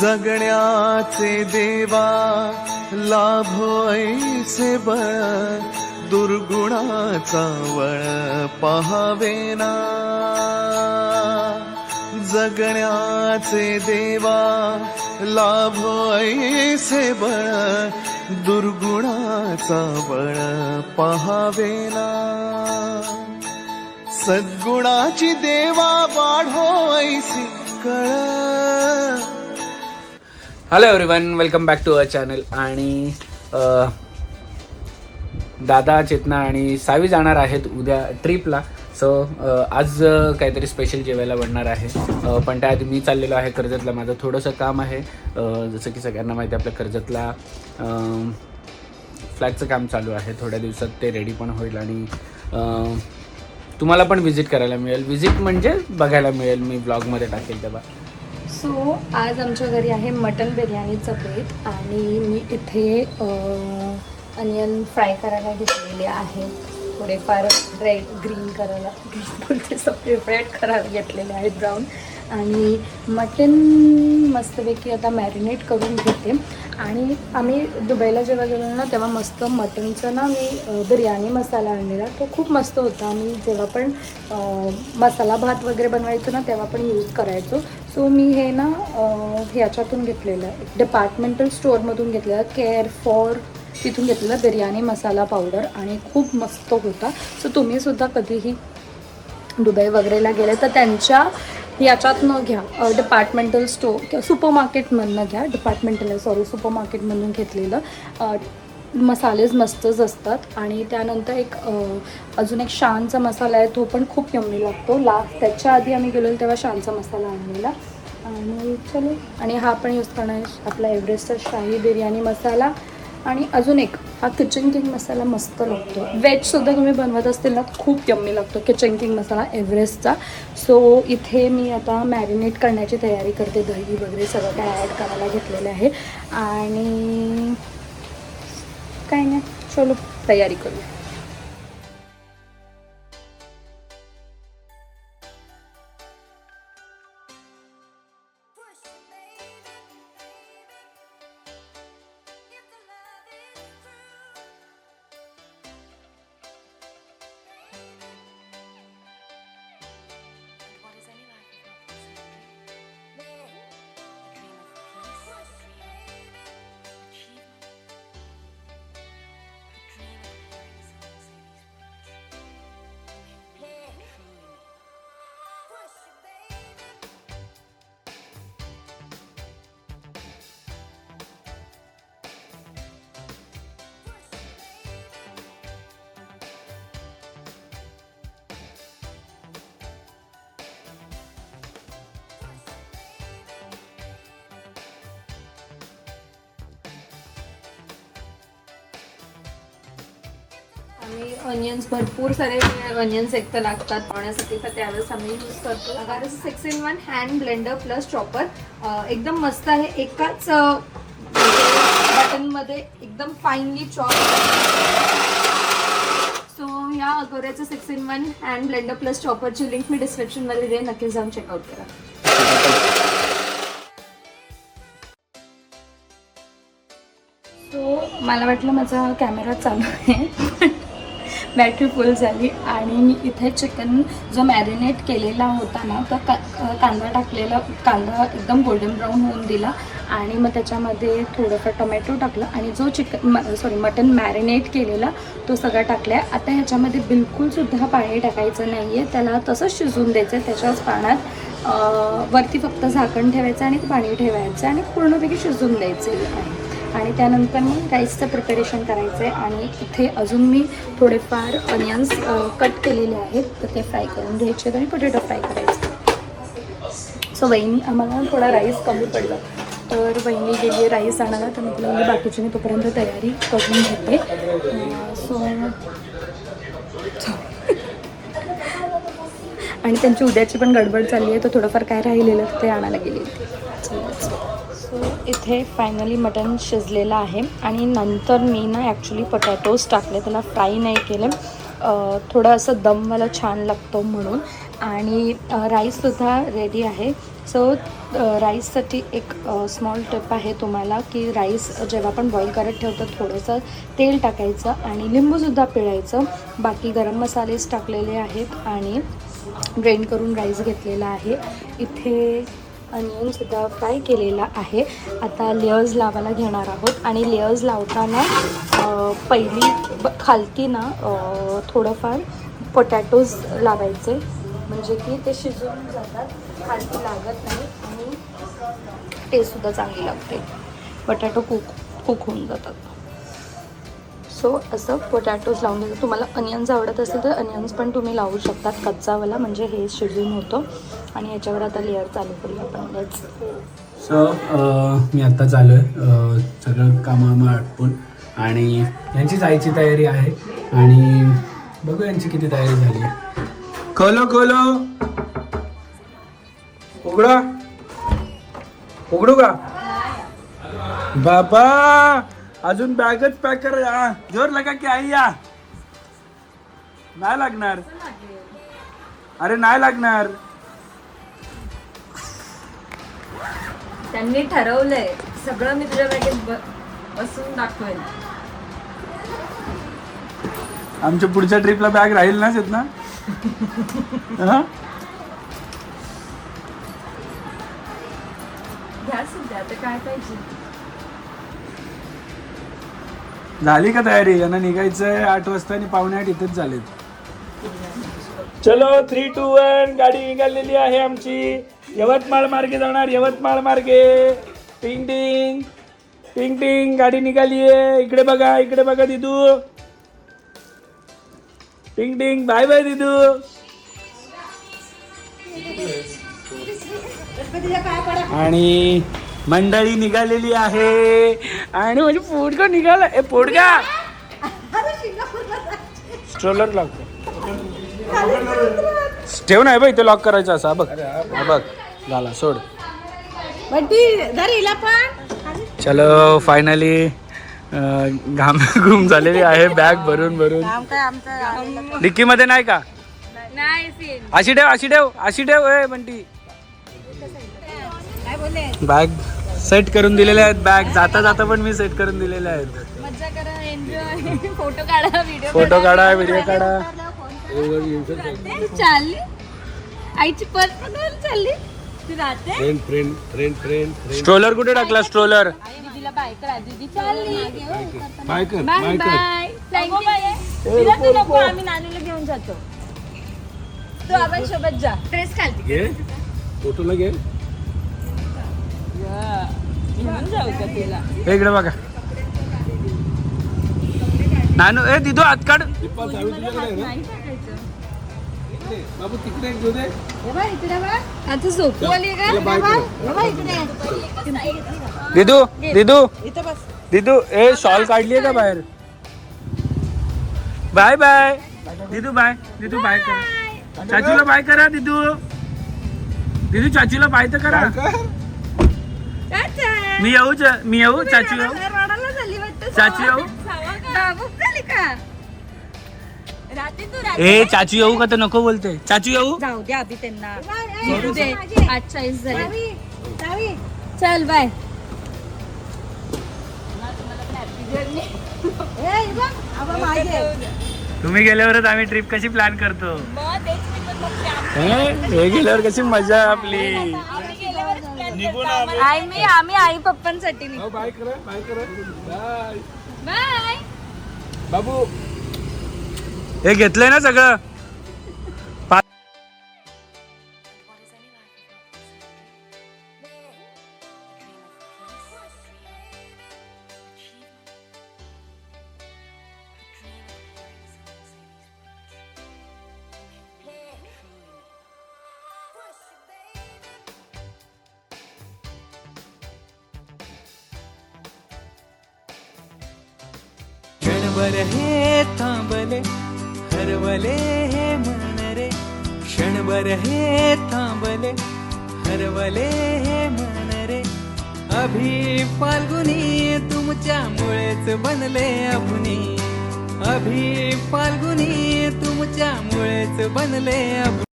जगण्याचे देवा लाभो ऐसे बळ, दुर्गुणाचा वळ पहावेना. जगण्याचे देवा लाभो ऐसे बळ, दुर्गुणाचा बळ पहावेना. सद्गुणाची देवा वाढो ऐसी कळ. Hello everyone, welcome back to our channel. आणि दादा, चेतना आणि सावी जाणार आहेत उद्या ट्रिपला. सो आज काहीतरी स्पेशल जेवायला बनणार आहे. पण त्याआधी मी चाललेलो आहे कर्जतला. माझं थोडंसं काम आहे. जसं की सगळ्यांना माहिती आहे, आपल्या कर्जतला फ्लॅटचं काम चालू आहे. थोड्या दिवसात ते रेडी पण होईल आणि तुम्हाला पण व्हिजिट करायला मिळेल. व्हिजिट म्हणजे बघायला मिळेल, मी ब्लॉगमध्ये टाकेल तेव्हा. सो आज आमच्या घरी आहे मटन बिर्याणीचं बेत आणि मी इथे अनियन फ्राय करायला घेतलेले आहेत. थोडेफार रेड ग्रीन करायला बोलते सेपरेट करायला घेतलेले आहेत, ब्राऊन. आणि मटन मस्तपैकी आता मॅरिनेट करून घेते. आणि आम्ही दुबईला जेव्हा गेलो ना तेव्हा मस्त मटनचं ना मी बिर्याणी मसाला आणलेला. तो खूप मस्त होता. आम्ही जेव्हा पण मसाला भात वगैरे बनवायचो ना तेव्हा पण यूज करायचो. सो मी हे ना ह्याच्यातून घेतलेलं आहे, डिपार्टमेंटल स्टोअरमधून घेतलेलं, केअर फॉर तिथून घेतलेलं बिर्याणी मसाला पावडर. आणि खूप मस्त होता. सो तुम्हीसुद्धा कधीही दुबई वगैरेला गेले तर त्यांच्या याच्यातनं घ्या, डिपार्टमेंटल स्टोअर किंवा सुपरमार्केटमधनं घ्या. सुपरमार्केटमधून घेतलेलं मसालेच मस्तच असतात. आणि त्यानंतर एक अजून एक शानचा मसाला आहे, तो पण खूप यम्मी लागतो. त्याच्या आधी आम्ही गेलो तेव्हा शानचा मसाला आणलेला. आणि चलो, आणि हा पण यूज करणार आहे आपला एव्हरेस्टचा शाही बिर्याणी मसाला. आणि अजून एक हा किचन किंग मसाला मस्त लागतो. व्हेजसुद्धा तुम्ही बनवत असतील ना खूप यम्मी लागतो किचन किंग मसाला एव्हरेस्टचा. सो इथे मी आता मॅरिनेट करण्याची तयारी करते. दही वगैरे सगळं काय ॲड करायला घेतलेलं आहे. आणि काय नाही, चलो तयारी करू. आम्ही अनियन्स भरपूर सारे अनियन्स एक तर लागतात पाण्यासाठी, तर त्यावेळेस आम्ही यूज करतो. अगर 6-in-1 hand blender plus chopper एकदम मस्त आहे. एकाच बटनमध्ये एकदम फाईनली चॉप. सो ह्या अगोऱ्याचं 6-in-1 हँड ब्लेंडर प्लस चॉपरची लिंक मी डिस्क्रिप्शनमध्ये देईन, नक्की जाऊन चेकआउट करा. सो मला वाटलं माझा कॅमेरा चालू आहे, बॅटरी फुल झाली. आणि मी इथे चिकन जो मॅरिनेट केलेला होता ना, तो कांदा टाकलेला, कांदा एकदम गोल्डन ब्राऊन होऊन दिला. आणि मग त्याच्यामध्ये थोडंफार टोमॅटो टाकलं आणि जो मटन मॅरिनेट केलेला तो सगळं टाकला आहे. आता ह्याच्यामध्ये बिलकुलसुद्धा पाणी टाकायचं नाही आहे, त्याला तसंच शिजवून द्यायचं आहे. त्याच्याच पाण्यात वरती फक्त झाकण ठेवायचं आणि पाणी ठेवायचं आणि पूर्णपैकी शिजवून द्यायचं आहे. आणि त्यानंतर मग राईसचं प्रिपरेशन करायचं आहे. आणि इथे अजून मी थोडेफार अनियन्स कट केलेले आहेत, तर ते फ्राय करून घ्यायचे आणि पोटॅटो फ्राय करायचं. सो वहिनी, आम्हाला थोडा राईस कमी पडला तर वहिनी गेली राईस आणायला, तर म्हटलं मी बाकीची तोपर्यंत तयारी करून घेते. आणि त्यांची उद्याची पण गडबड चालली आहे, तर थोडंफार काय राहिलेलं ते आणायला गेली. सो इथे फायनली मटन शिजलेलं आहे. आणि नंतर मी ना ॲक्च्युली पोटॅटोज टाकले, त्याला फ्राय नाही केले. थोडं असं दमवाला छान लागतो म्हणून. आणि राईससुद्धा रेडी आहे. सो राईससाठी एक स्मॉल टिप आहे तुम्हाला की राईस जेव्हा आपण बॉईल करत ठेवतो थोडंसं तेल टाकायचं आणि लिंबूसुद्धा पिळायचं. बाकी गरम मसालेच टाकलेले आहेत आणि ड्रेन करून राईस घेतलेला आहे. इथे अनियनसुद्धा फ्राय केलेला आहे. आता लेयर्स लावायला घेणार आहोत आणि लेयर्स लावताना खालती ना थोडंफार पोटॅटोज लावायचे म्हणजे की ते शिजून जातात, खालती लागत नाही आणि टेस्टसुद्धा चांगली लागते. पोटॅटो कुक होऊन जातात. सो असं पोटॅटोज लावून द्यायचं. तुम्हाला अनियन्स आवडत असेल तर अनियन्स पण तुम्ही लावू शकतात कच्चावाला, म्हणजे हे शिजून होतं. आणि याच्यावर आता लेअर चालू करूया आपण. लेट्स सो मी आत्ता चालू आहे सगळं कामं आटपून आणि यांची जायची तयारी आहे आणि बघू यांची किती तयारी झाली. खोलो उघडू का बाबा, अजून बॅगच पॅक कर. जोर लगा की आई या. नाही लागणार, अरे नाही लागणार. त्यांनी ठरवलंय सगळं मी तुझ्या बॅगेत बसून दाखवेल. आमच्या पुढच्या ट्रिपला बॅग राहील नाच ना. घ्या सध्या आता काय पाहिजे. झाली का तयारी? यांना निघायचंय 8 वाजता आणि 7:45 इथेच झालेत. चलो 3, 2, 1 गाडी निघालेली आहे आमची. यवतमाळ मार्गे जाणार, यवतमाळ मार्गे. टिंग टिंग टिंग टिंग गाडी निघाली आहे. इकडे बघा दिदू. टिंग टिंग बाय बाय दिदू. आणि मंडळी निघालेली आहे आणि म्हणजे पोडगा निघाला. पोडगा स्ट्रोलर लागतो. ठेव नाही बाई, ते लॉक करायचं असं. बघ झाला, सोड. चलो फायनली घाम झालेली आहे बॅग भरून. डिक्की मध्ये नाही का? अशी ठेव ए बंटी. बॅग सेट करून दिलेले आहेत. बॅग जाता पण मी सेट करून दिलेले आहेत. मजा करा, एन्जॉय. फोटो काढा, व्हिडिओ काढा. चालली आईची पर्स पकडून चालली. ती राहते फ्रेंड स्ट्रोलर कुठे टाकला? स्ट्रोलर दीदीला बाय करा. दीदी चालली. बाय कर. बाय. तिला तू नको, आम्ही नानूला घेऊन जातो. तू आपण सोबत जा. ड्रेस घालते. फोटोला घे. घेऊन जाऊ का तिला? इकडे बघा. नानू ए दिदू हात काढ. नाही टाकायचं. बाबू तिकडे घेऊ दे. आता झोपू आली का? दिदू ए शॉल काढलीये का बाहेर? बाय बाय दिदू बाय करा. चाचूला बाय करा. दिदू चाचूला बाय तर करा. मी येऊ चाचू येऊ. चाचू येऊ. ए चाचू येऊ का तर नको बोलते. चाचू येऊ. जाऊ दे अभि त्यांना. भेटू दे. 8:40 झाले. चल बाय. तुम्ही गेल्यावरच आम्ही ट्रिप कशी प्लॅन करतो. हे गेल्यावर कशी मजा आपली. आम्ही आई पप्पांसाठी बाय करा. बाय. बाबू हे घेतलंय ना सगळं. क्षणभर हे थांबले हरवले हे मन रे. क्षणभर हे थांबले हरवले हे मन रे. अभि फाल्गुनी तुमच्यामुळेच बनले अभुनी. अभि फाल्गुनी तुमच्यामुळेच बनले अभुनी.